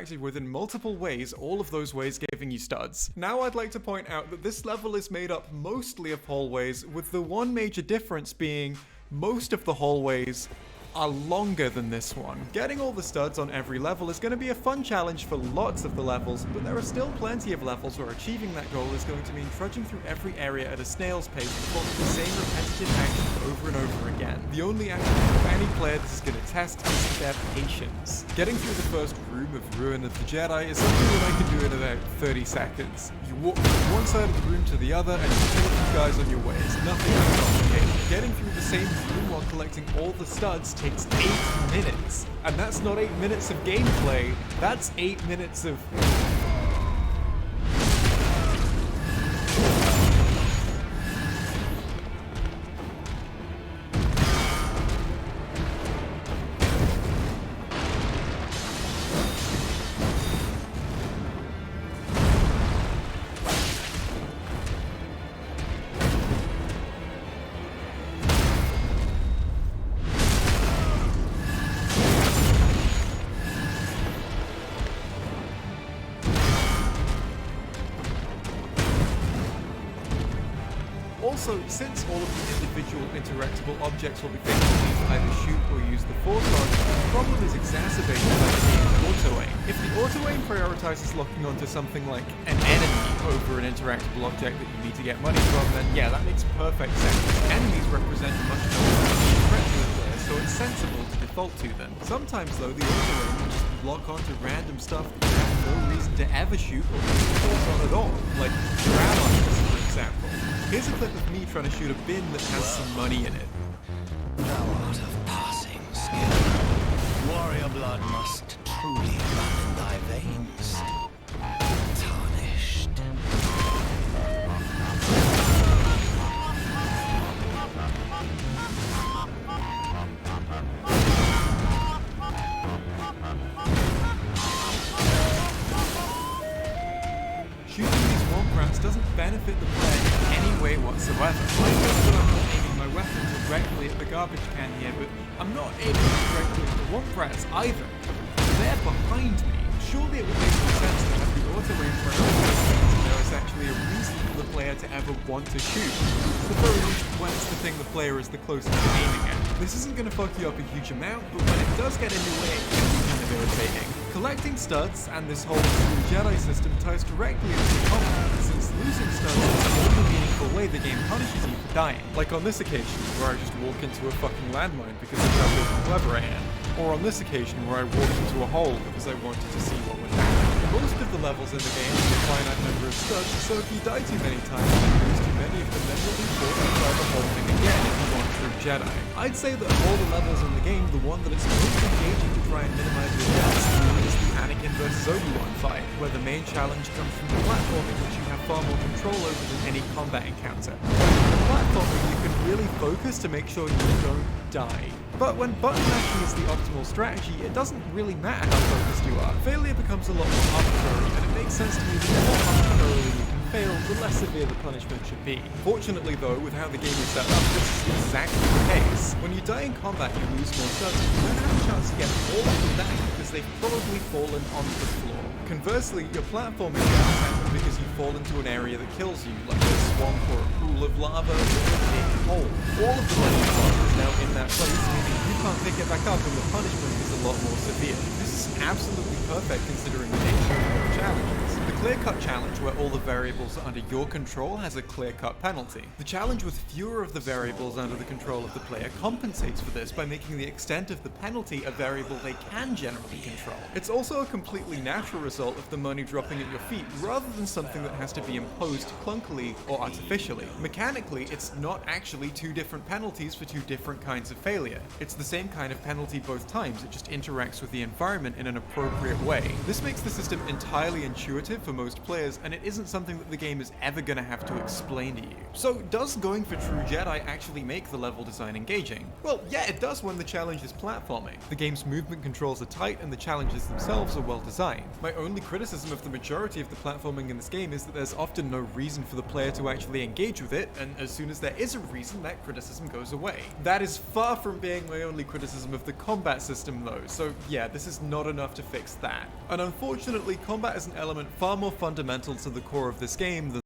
within multiple ways, all of those ways giving you studs. Now I'd like to point out that this level is made up mostly of hallways, with the one major difference being most of the hallways are longer than this one. Getting all the studs on every level is going to be a fun challenge for lots of the levels, but there are still plenty of levels where achieving that goal is going to mean trudging through every area at a snail's pace, performing the same repetitive action over and over again. The only action of any player this is going to test is their patience. Getting through the first room of Ruin of the Jedi is something that I can do in about 30 seconds. You walk from one side of the room to the other and you kill a few guys on your way. It's nothing that complicated. Getting through the same room while collecting all the studs takes 8 minutes. And that's not 8 minutes of gameplay, that's 8 minutes of... Also, since all of the individual interactable objects will be things you need to either shoot or use the force on, the problem is exacerbated by the game's auto-aim. If the auto-aim prioritizes locking onto something like an enemy over an interactable object that you need to get money from, then yeah, that makes perfect sense. Enemies represent a much more threat to the player, so it's sensible to default to them. Sometimes though, the auto-aim will just lock onto random stuff that you have no reason to ever shoot or use the force on at all, like your allies, for example. Here's a clip of me trying to shoot a bin that has some money in it. Thou art of passing skill. Warrior blood must truly run in thy veins. Tarnished. Shooting these swamp rats doesn't benefit the player in any way whatsoever. I know that I'm not aiming my weapon directly at the garbage can here, but I'm not aiming directly at the swamp rats either. They're behind me. Surely it would make more sense to have the auto-aim prioritized so there is actually a reason for the player to ever want to shoot. At the very least, when it's the thing the player is the closest to aiming at. This isn't going to fuck you up a huge amount, but when it does get in your way, it can be kind of irritating. Collecting studs and this whole true Jedi system ties directly into the combat, since losing studs is the only meaningful way the game punishes you for dying. Like on this occasion, where I just walk into a fucking landmine because of how big and clever I am. Or on this occasion, where I walked into a hole because I wanted to see what would happen. Most of the levels in the game have a finite number of studs, so if you die too many times and you lose too many of them, then you'll be forced to try the whole thing again if you want true Jedi. I'd say that of all the levels in the game, the one that is most engaging to try and minimize your deaths is the Anakin vs Obi-Wan fight, where the main challenge comes from the platforming, which you have far more control over than any combat encounter. The platforming, you can really focus to make sure you don't die. But when button mashing is the optimal strategy, it doesn't really matter how focused you are. Failure becomes a lot more arbitrary, and it makes sense to me that the more arbitrarily you can fail, the less severe the punishment should be. Fortunately though, with how the game is set up, this is exactly the case. When you die in combat, you lose more studs, but you don't have a chance to get all of them back because they've probably fallen onto the floor. Conversely, your platforming doesn't happen because you fall into an area that kills you, like a swamp or a pool of lava or a big hole. All of the legend boss is now in that place, meaning you can't pick it back up and the punishment is a lot more severe. This is absolutely perfect considering the nature of the challenges. The clear-cut challenge, where all the variables are under your control, has a clear-cut penalty. The challenge with fewer of the variables under the control of the player compensates for this by making the extent of the penalty a variable they can generally control. It's also a completely natural result of the money dropping at your feet, rather than something that has to be imposed clunkily or artificially. Mechanically, it's not actually two different penalties for two different kinds of failure. It's the same kind of penalty both times, it just interacts with the environment in an appropriate way. This makes the system entirely intuitive for for most players, and it isn't something that the game is ever going to have to explain to you. So does going for true Jedi actually make the level design engaging? Well, yeah, it does when the challenge is platforming. The game's movement controls are tight and the challenges themselves are well designed. My only criticism of the majority of the platforming in this game is that there's often no reason for the player to actually engage with it, and as soon as there is a reason, that criticism goes away. That is far from being my only criticism of the combat system though, so yeah, this is not enough to fix that. And unfortunately, combat is an element far more fundamental to the core of this game than